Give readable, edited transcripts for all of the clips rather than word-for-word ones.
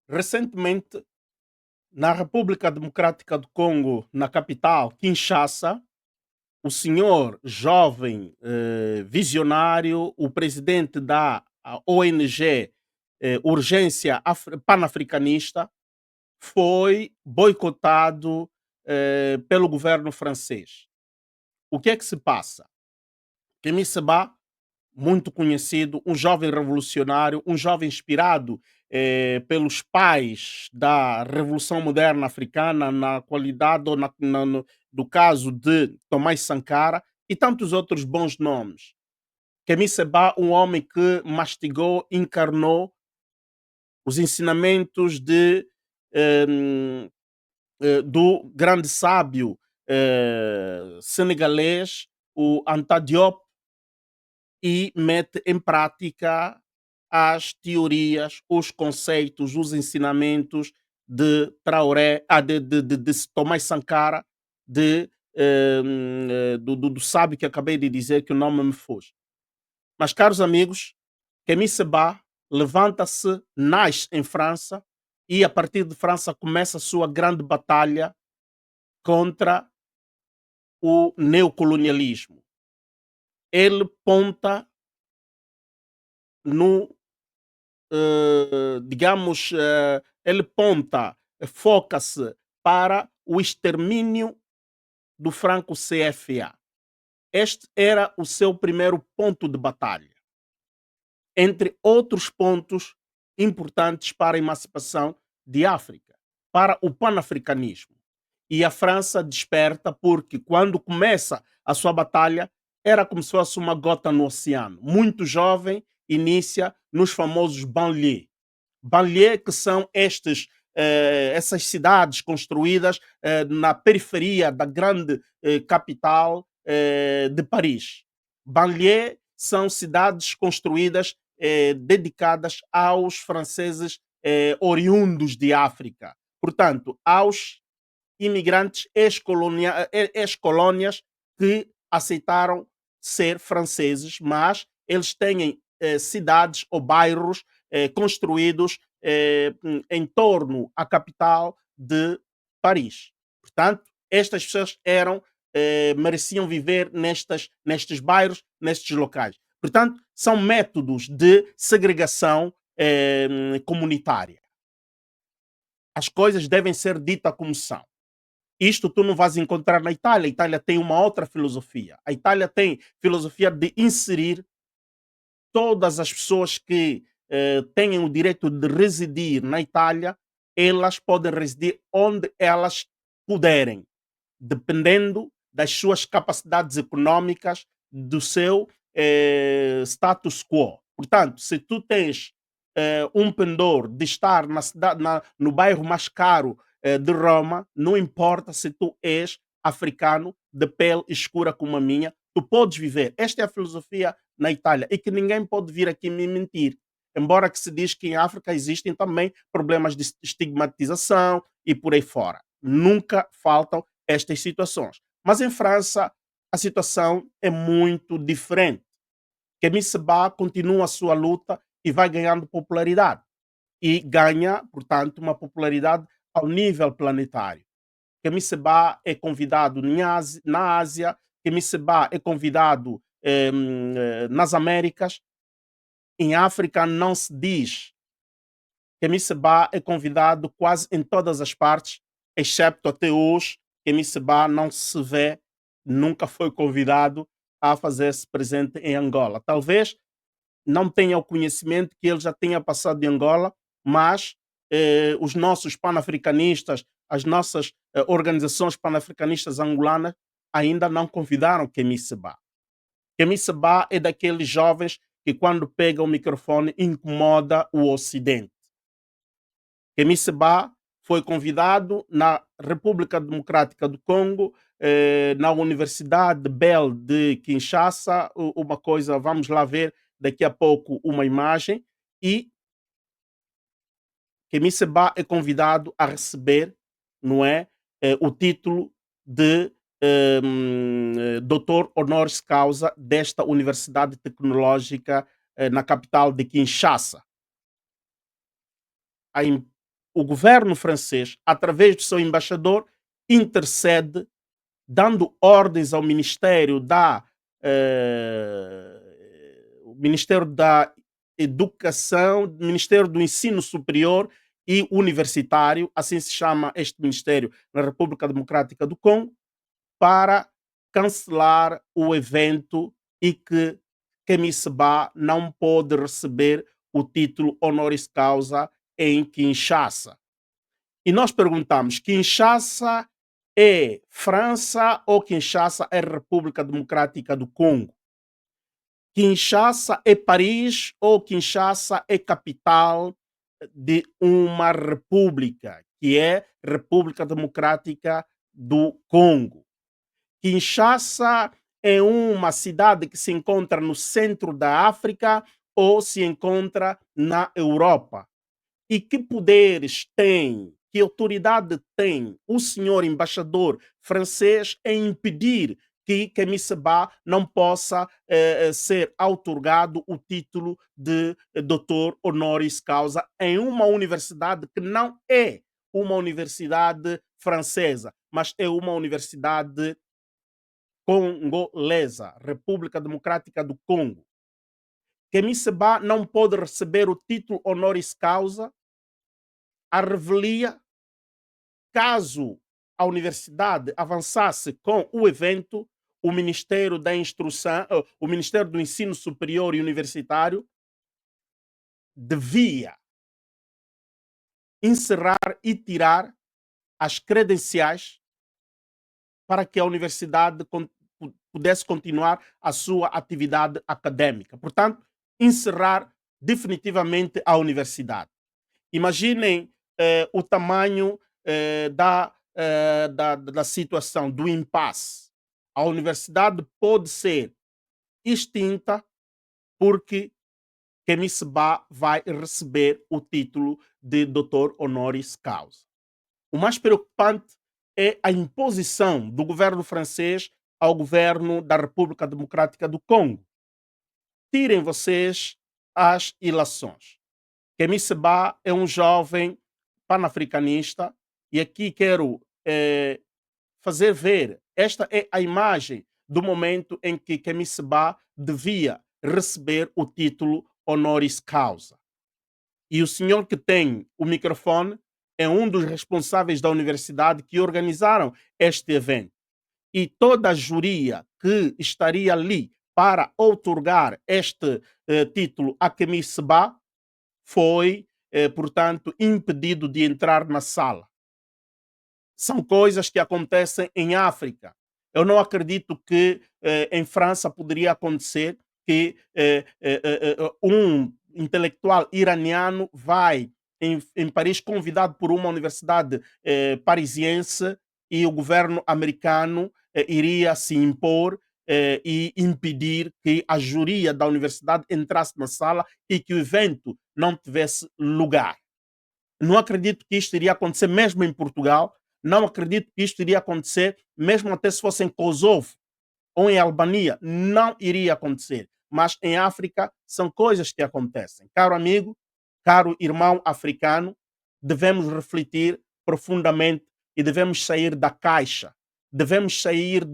Recentemente, na República Democrática do Congo, na capital, Kinshasa, o senhor jovem visionário, o presidente da ONG Urgência Panafricanista, foi boicotado pelo governo francês. O que é que se passa? Kemi Seba, muito conhecido, um jovem revolucionário, um jovem inspirado pelos pais da Revolução Moderna Africana, na qualidade ou do caso de Tomás Sankara e tantos outros bons nomes. Kemi Seba, um homem que mastigou, encarnou os ensinamentos do grande sábio senegalês, o Anta Diop, e mete em prática as teorias, os conceitos, os ensinamentos de Traoré, de Tomás Sankara, do sábio que acabei de dizer, que o nome me foge. Mas, caros amigos, Kemi Seba levanta-se, nasce em França e, a partir de França, começa a sua grande batalha contra o neocolonialismo. Ele ponta no digamos, ele ponta, foca-se para o extermínio do Franco CFA. Este era o seu primeiro ponto de batalha, entre outros pontos importantes para a emancipação de África, para o panafricanismo. E a França desperta porque, quando começa a sua batalha, era como se fosse uma gota no oceano. Muito jovem, inicia nos famosos banlieues. Banlieue, que são essas cidades construídas na periferia da grande capital de Paris. Banlieue são cidades construídas dedicadas aos franceses oriundos de África. Portanto, aos imigrantes ex-colónias que aceitaram ser franceses, mas eles têm cidades ou bairros construídos em torno à capital de Paris. Portanto, estas pessoas mereciam viver nestes bairros, nestes locais. Portanto, são métodos de segregação comunitária. As coisas devem ser ditas como são. Isto tu não vais encontrar na Itália. A Itália tem uma outra filosofia. A Itália tem filosofia de inserir todas as pessoas que têm o direito de residir na Itália, elas podem residir onde elas puderem, dependendo das suas capacidades econômicas, do seu status quo. Portanto, se tu tens um pendor de estar no bairro mais caro de Roma, não importa se tu és africano de pele escura como a minha, tu podes viver. Esta é a filosofia na Itália e que ninguém pode vir aqui me mentir. Embora que se diz que em África existem também problemas de estigmatização e por aí fora. Nunca faltam estas situações. Mas em França a situação é muito diferente. Kemi Seba continua a sua luta e vai ganhando popularidade. E ganha, portanto, uma popularidade ao nível planetário. Kemi Seba é convidado na Ásia, Kemi Seba é convidado nas Américas. Em África não se diz. Kemi Seba é convidado quase em todas as partes, excepto até hoje, Kemi Seba não se vê, nunca foi convidado a fazer-se presente em Angola. Talvez não tenha o conhecimento que ele já tenha passado em Angola, mas os nossos panafricanistas, as nossas organizações panafricanistas angolanas ainda não convidaram Kemi Seba. Kemi Seba é daqueles jovens que, quando pega o microfone, incomoda o Ocidente. Kemi Seba foi convidado na República Democrática do Congo, na Universidade Bell de Kinshasa, uma coisa, vamos lá ver daqui a pouco uma imagem, e Kemi Seba é convidado a receber, não é, o título de doutor honoris causa desta Universidade Tecnológica na capital de Kinshasa. A em- o governo francês, através do seu embaixador, intercede, dando ordens ao o Ministério da Educação, Ministério do Ensino Superior e Universitário, assim se chama este ministério na República Democrática do Congo, para cancelar o evento e que Kemi Seba não pôde receber o título honoris causa em Kinshasa. E nós perguntamos: Kinshasa é França ou Kinshasa é República Democrática do Congo? Kinshasa é Paris ou Kinshasa é capital de uma república, que é República Democrática do Congo? Kinshasa é uma cidade que se encontra no centro da África ou se encontra na Europa? E que poderes tem, que autoridade tem o senhor embaixador francês em impedir que Kemi Seba não possa ser outorgado o título de doutor honoris causa em uma universidade que não é uma universidade francesa, mas é uma universidade congolesa, República Democrática do Congo. Kemi Seba não pode receber o título honoris causa à revelia caso a universidade avançasse com o evento. O Ministério da Instrução, o Ministério do Ensino Superior e Universitário devia encerrar e tirar as credenciais para que a universidade pudesse continuar a sua atividade acadêmica. Portanto, encerrar definitivamente a universidade. Imaginem o tamanho da situação, do impasse. A universidade pode ser extinta porque Kemi Seba vai receber o título de doutor honoris causa. O mais preocupante é a imposição do governo francês ao governo da República Democrática do Congo. Tirem vocês as ilações. Kemi Seba é um jovem panafricanista e aqui quero fazer ver, esta é a imagem do momento em que Kemi Seba devia receber o título honoris causa. E o senhor que tem o microfone é um dos responsáveis da universidade que organizaram este evento. E toda a juria que estaria ali para outorgar este título a Kemi Seba foi, portanto, impedido de entrar na sala. São coisas que acontecem em África. Eu não acredito que em França poderia acontecer que um intelectual iraniano vai em Paris convidado por uma universidade parisiense e o governo americano iria se impor e impedir que a juria da universidade entrasse na sala e que o evento não tivesse lugar. Não acredito que isto iria acontecer mesmo em Portugal. Não acredito que isto iria acontecer mesmo até se fosse em Kosovo ou em Albânia. Não iria acontecer. Mas em África são coisas que acontecem. Caro amigo, caro irmão africano, devemos refletir profundamente e devemos sair da caixa. Devemos sair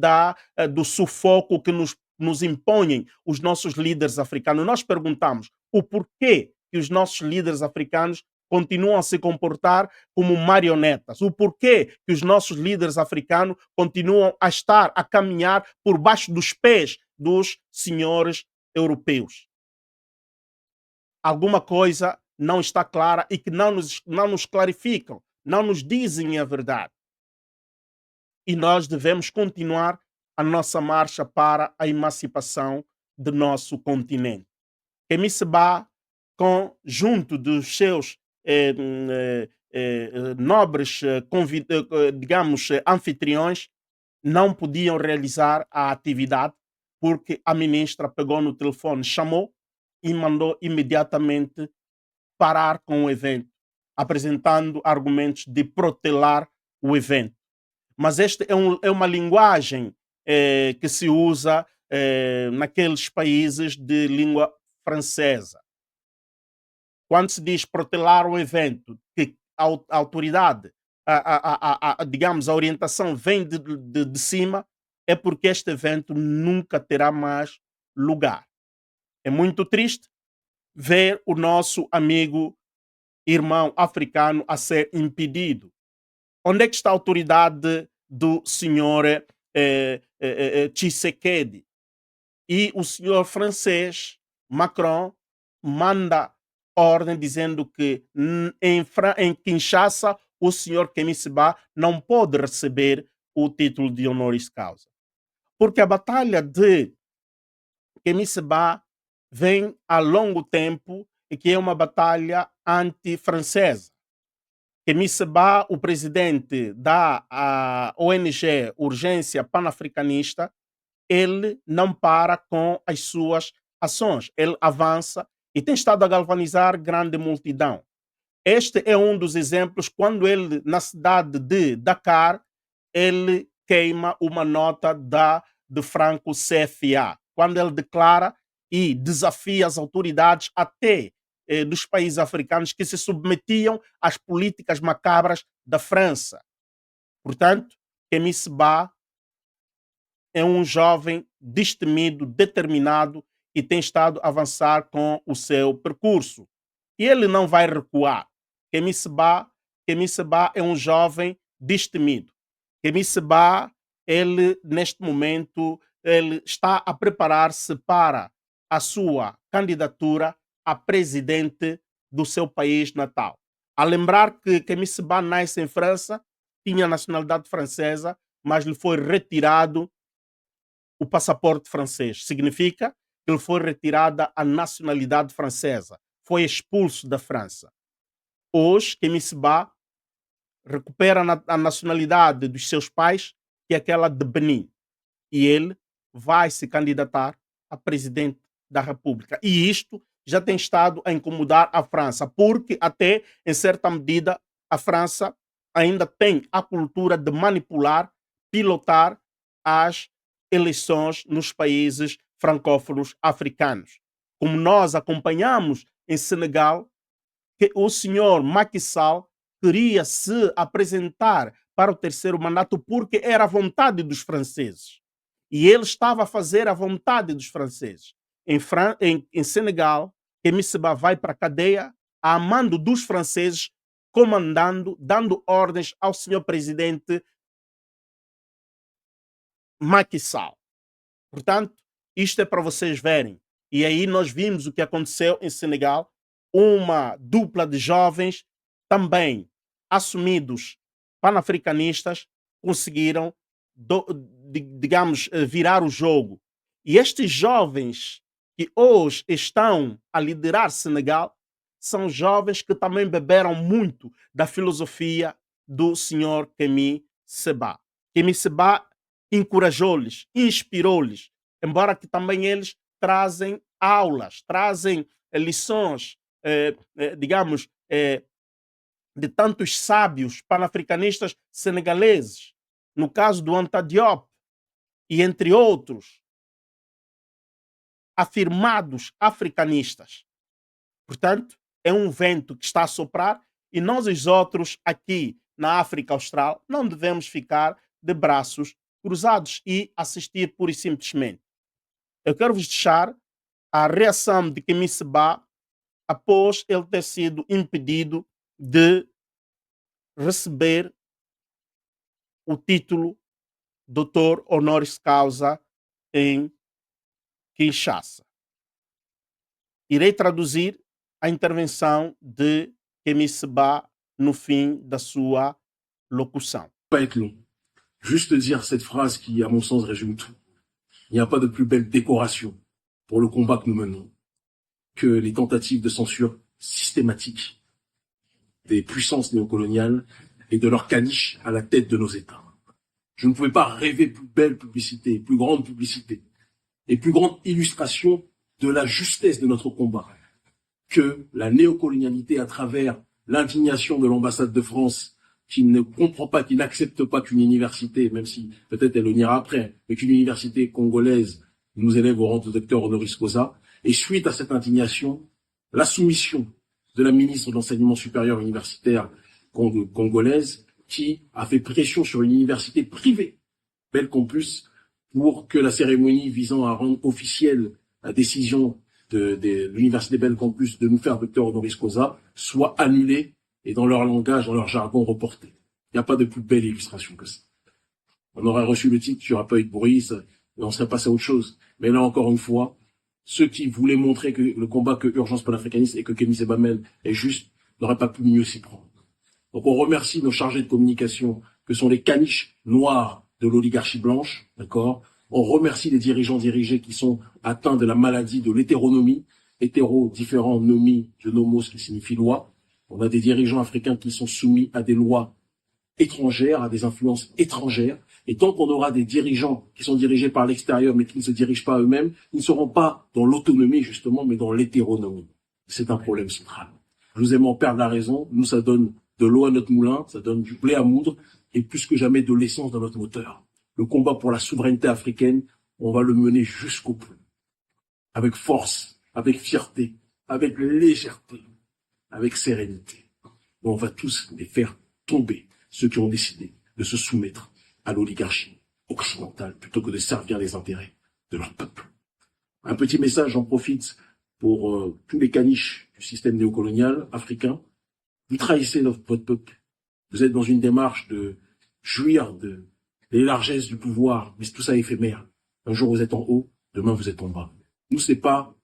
do sufoco que nos impõem os nossos líderes africanos. Nós perguntamos o porquê que os nossos líderes africanos continuam a se comportar como marionetas. O porquê que os nossos líderes africanos continuam a estar a caminhar por baixo dos pés dos senhores europeus. Alguma coisa não está clara e que não nos clarificam, não nos dizem a verdade. E nós devemos continuar a nossa marcha para a emancipação do nosso continente. Kemi Seba, junto dos seus nobres, digamos, anfitriões, não podiam realizar a atividade porque a ministra pegou no telefone, chamou e mandou imediatamente parar com o evento, apresentando argumentos de protelar o evento. Mas este é uma linguagem que se usa naqueles países de língua francesa. Quando se diz protelar o evento, que a autoridade, digamos, a orientação vem de cima, é porque este evento nunca terá mais lugar. É muito triste ver o nosso amigo irmão africano a ser impedido. Onde é que está a autoridade do senhor Tshisekedi? E o senhor francês Macron manda ordem dizendo que em Kinshasa o senhor Kemisiba não pode receber o título de honoris causa. Porque a batalha de Kemisiba vem há longo tempo e que é uma batalha anti-francesa. Kemisiba, o presidente da ONG Urgência Panafricanista, ele não para com as suas ações. Ele avança e tem estado a galvanizar grande multidão. Este é um dos exemplos quando ele, na cidade de Dakar, ele queima uma nota de Franco CFA. Quando ele declara e desafia as autoridades até dos países africanos que se submetiam às políticas macabras da França. Portanto, Kemisiba é um jovem destemido, determinado e tem estado a avançar com o seu percurso. E ele não vai recuar. Kemisiba é um jovem destemido. Kemisiba, ele neste momento, ele está a preparar-se para a sua candidatura a presidente do seu país natal. A lembrar que Kemisiba nasce em França, tinha nacionalidade francesa, mas lhe foi retirado o passaporte francês. Significa que lhe foi retirada a nacionalidade francesa. Foi expulso da França. Hoje, Kemisiba recupera a nacionalidade dos seus pais, que é aquela de Benin. E ele vai se candidatar a presidente da República. E isto já tem estado a incomodar a França, porque até, em certa medida, a França ainda tem a cultura de manipular, pilotar as eleições nos países francófonos africanos. Como nós acompanhamos em Senegal, que o senhor Macky Sall queria se apresentar para o terceiro mandato porque era a vontade dos franceses. E ele estava a fazer a vontade dos franceses. Em Senegal, Kemisiba vai para a cadeia a mando dos franceses, comandando, dando ordens ao senhor presidente Macky Sall. Portanto, isto é para vocês verem. E aí nós vimos o que aconteceu em Senegal, uma dupla de jovens também assumidos panafricanistas conseguiram, digamos, virar o jogo. E estes jovens que hoje estão a liderar Senegal são jovens que também beberam muito da filosofia do senhor Kemi Seba. Kemi Seba encorajou-lhes, inspirou-lhes, embora que também eles trazem aulas, trazem lições, digamos, de tantos sábios panafricanistas senegaleses, no caso do Anta Diop, e entre outros, afirmados africanistas. Portanto, é um vento que está a soprar e nós, os outros, aqui na África Austral, não devemos ficar de braços cruzados e assistir pura e simplesmente. Eu quero vos deixar a reação de Kemisiba após ele ter sido impedido de receber o título Doutor Honoris Causa em Kinshasa. Irei traduzir a intervenção de Kemisiba no fim da sua locução. Pas être long. Juste dire cette phrase qui, à mon sens, résume tout. Il n'y a pas de plus belle décoration pour le combat que nous menons que les tentatives de censure systématiques des puissances néocoloniales et de leurs caniches à la tête de nos États. Je ne pouvais pas rêver plus belle publicité, plus grande publicité et plus grande illustration de la justesse de notre combat que la néocolonialité à travers l'indignation de l'ambassade de France qui ne comprend pas, qui n'accepte pas qu'une université, même si peut-être elle le niera après, mais qu'une université congolaise nous élève au rang de docteur honoris causa. Et suite à cette indignation, la soumission de la ministre de l'Enseignement supérieur universitaire congolaise qui a fait pression sur une université privée, Bell Campus, pour que la cérémonie visant à rendre officielle la décision de l'université Bell Campus de nous faire docteur honoris causa soit annulée et dans leur langage, dans leur jargon, reportée. Il n'y a pas de plus belle illustration que ça. On aurait reçu le titre, il n'y aurait pas eu de bruit, et on serait passé à autre chose. Mais là, encore une fois, ceux qui voulaient montrer que le combat que Urgence panafricaniste et que Kémy Sebamel est juste, n'auraient pas pu mieux s'y prendre. Donc on remercie nos chargés de communication, que sont les caniches noires de l'oligarchie blanche, d'accord. On remercie les dirigeants dirigés qui sont atteints de la maladie de l'hétéronomie, hétéro, différent, nomie, de nomos qui signifie loi. On a des dirigeants africains qui sont soumis à des lois étrangères, à des influences étrangères. Et tant qu'on aura des dirigeants qui sont dirigés par l'extérieur, mais qui ne se dirigent pas eux-mêmes, ils ne seront pas dans l'autonomie, justement, mais dans l'hétéronomie. C'est un problème central. Nous aimons perdre la raison. Nous, ça donne de l'eau à notre moulin, ça donne du blé à moudre, et plus que jamais de l'essence dans notre moteur. Le combat pour la souveraineté africaine, on va le mener jusqu'au bout. Avec force, avec fierté, avec légèreté, avec sérénité. On va tous les faire tomber, ceux qui ont décidé de se soumettre à l'oligarchie occidentale plutôt que de servir les intérêts de leur peuple. Un petit message, j'en profite pour tous les caniches du système néocolonial africain. Vous trahissez votre peuple. Vous êtes dans une démarche de jouir des largesses du pouvoir, mais tout ça est éphémère. Un jour vous êtes en haut, demain vous êtes en bas. Nous, c'est pas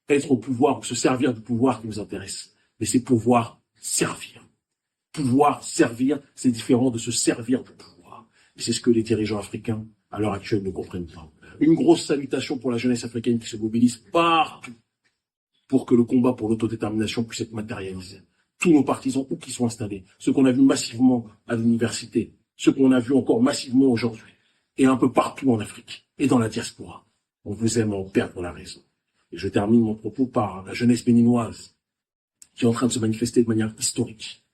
être au pouvoir ou se servir du pouvoir qui nous intéresse, mais c'est pouvoir servir. Pouvoir servir, c'est différent de se servir du pouvoir. Et c'est ce que les dirigeants africains, à l'heure actuelle, ne comprennent pas. Une grosse salutation pour la jeunesse africaine qui se mobilise partout pour que le combat pour l'autodétermination puisse être matérialisé. Tous nos partisans, où qu'ils sont installés, ceux qu'on a vus massivement à l'université, ceux qu'on a vus encore massivement aujourd'hui, et un peu partout en Afrique, et dans la diaspora. On vous aime, on perd la raison. Et je termine mon propos par la jeunesse béninoise, qui est en train de se manifester de manière historique,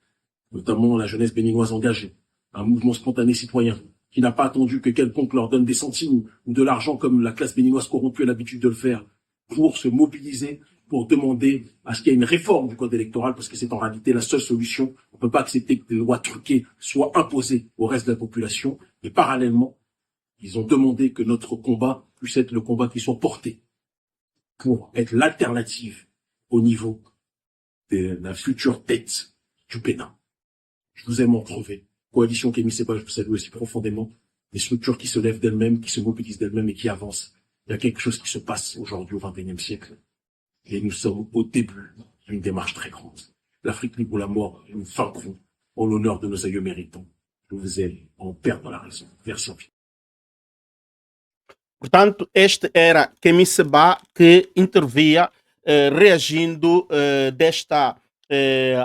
notamment la jeunesse béninoise engagée, un mouvement spontané citoyen, qui n'a pas attendu que quelconque leur donne des centimes ou de l'argent comme la classe béninoise corrompue a l'habitude de le faire, pour se mobiliser, pour demander à ce qu'il y ait une réforme du code électoral, parce que c'est en réalité la seule solution. On ne peut pas accepter que des lois truquées soient imposées au reste de la population. Et parallèlement, ils ont demandé que notre combat puisse être le combat qui soit porté pour être l'alternative au niveau de la future tête du Bénin. Je vous aime en crever. Coalition Kémy Séba, je vous salue aussi profondément. Des structures qui se lèvent d'elles-mêmes, qui se mobilisent d'elles-mêmes et qui avancent. Il y a quelque chose qui se passe aujourd'hui au XXIe siècle. Et nous sommes au début d'une démarche très grande. L'Afrique libre ou la mort, nous vaincrons en l'honneur de nos aïeux méritants. Je vous aime en perdant la raison. Merci. Portanto, este era Kémy Séba que intervia reagindo desta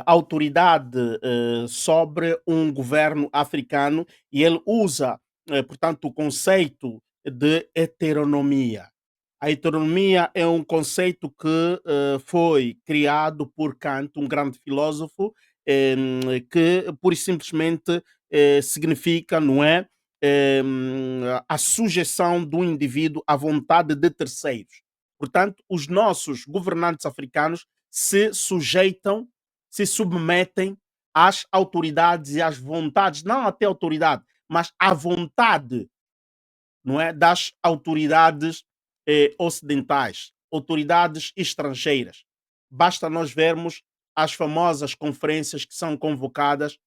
autoridade sobre um governo africano e ele usa, portanto, o conceito de heteronomia. A heteronomia é um conceito que foi criado por Kant, um grande filósofo, que pura e simplesmente significa, não é? A sujeição do indivíduo à vontade de terceiros. Portanto, os nossos governantes africanos se sujeitam, se submetem às autoridades e às vontades, não até autoridade, mas à vontade, não é, das autoridades ocidentais, autoridades estrangeiras. Basta nós vermos as famosas conferências que são convocadas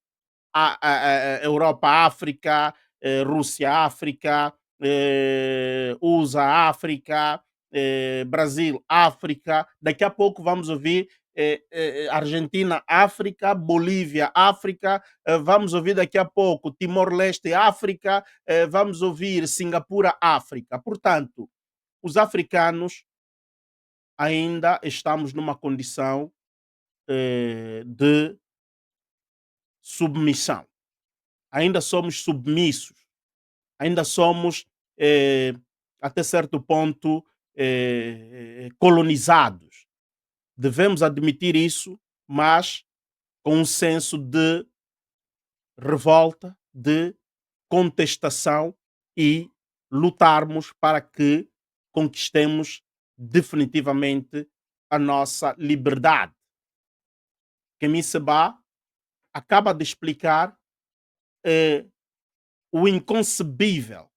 a Europa-África, Rússia-África, USA-África, Brasil-África. Daqui a pouco vamos ouvir Argentina-África, Bolívia-África, vamos ouvir daqui a pouco Timor-Leste-África, vamos ouvir Singapura-África. Portanto, os africanos ainda estamos numa condição de submissão. Ainda somos submissos. Ainda somos, até certo ponto, colonizados. Devemos admitir isso, mas com um senso de revolta, de contestação e lutarmos para que conquistemos definitivamente a nossa liberdade. Kemi Seba acaba de explicar eh, o inconcebível,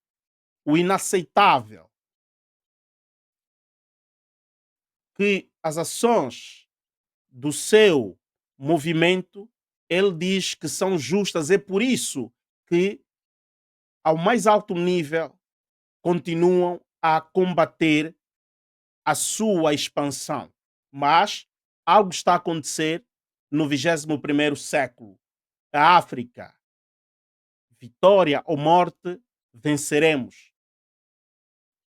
o inaceitável, que as ações do seu movimento, ele diz que são justas. É por isso que, ao mais alto nível, continuam a combater a sua expansão. Mas algo está a acontecer no 21º século. A África, vitória ou morte, venceremos.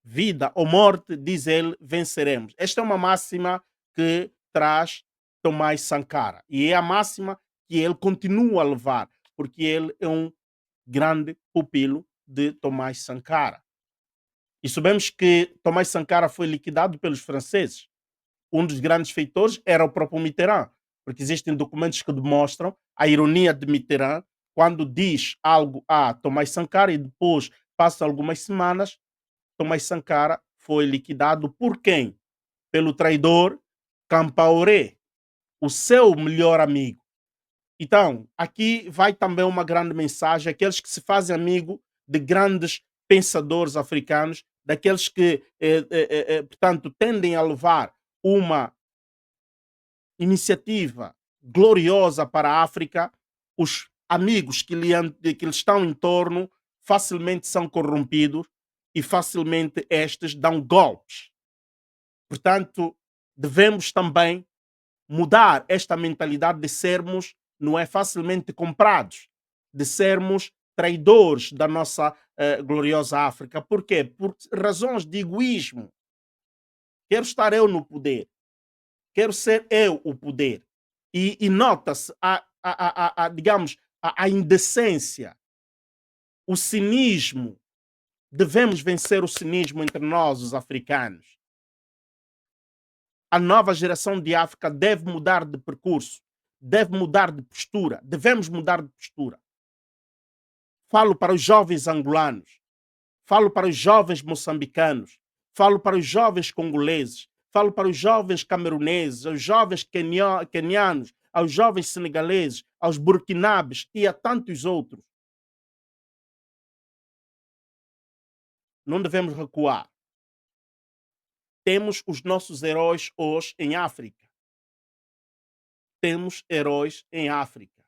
Vida ou morte, diz ele, venceremos. Esta é uma máxima que traz Tomás Sankara. E é a máxima que ele continua a levar, porque ele é um grande pupilo de Tomás Sankara. E sabemos que Tomás Sankara foi liquidado pelos franceses. Um dos grandes feitores era o próprio Mitterrand, porque existem documentos que demonstram a ironia de Mitterrand quando diz algo a Tomás Sankara e depois, passam algumas semanas, Tomás Sankara foi liquidado por quem? Pelo traidor Compaoré, o seu melhor amigo. Então, aqui vai também uma grande mensagem àqueles que se fazem amigo de grandes pensadores africanos, daqueles que, portanto, tendem a levar uma iniciativa gloriosa para a África. Os amigos que lhe estão em torno facilmente são corrompidos e facilmente estes dão golpes. Portanto, devemos também mudar esta mentalidade de sermos, não é, facilmente comprados, de sermos traidores da nossa gloriosa África. Por quê? Por razões de egoísmo. Quero estar eu no poder. Quero ser eu o poder. E nota-se digamos, a indecência, o cinismo. Devemos vencer o cinismo entre nós, os africanos. A nova geração de África deve mudar de percurso, deve mudar de postura, devemos mudar de postura. Falo para os jovens angolanos, falo para os jovens moçambicanos, falo para os jovens congoleses, falo para os jovens cameruneses, aos jovens quenianos, aos jovens senegaleses, aos burkinabes e a tantos outros. Não devemos recuar. Temos os nossos heróis hoje em África. Temos heróis em África.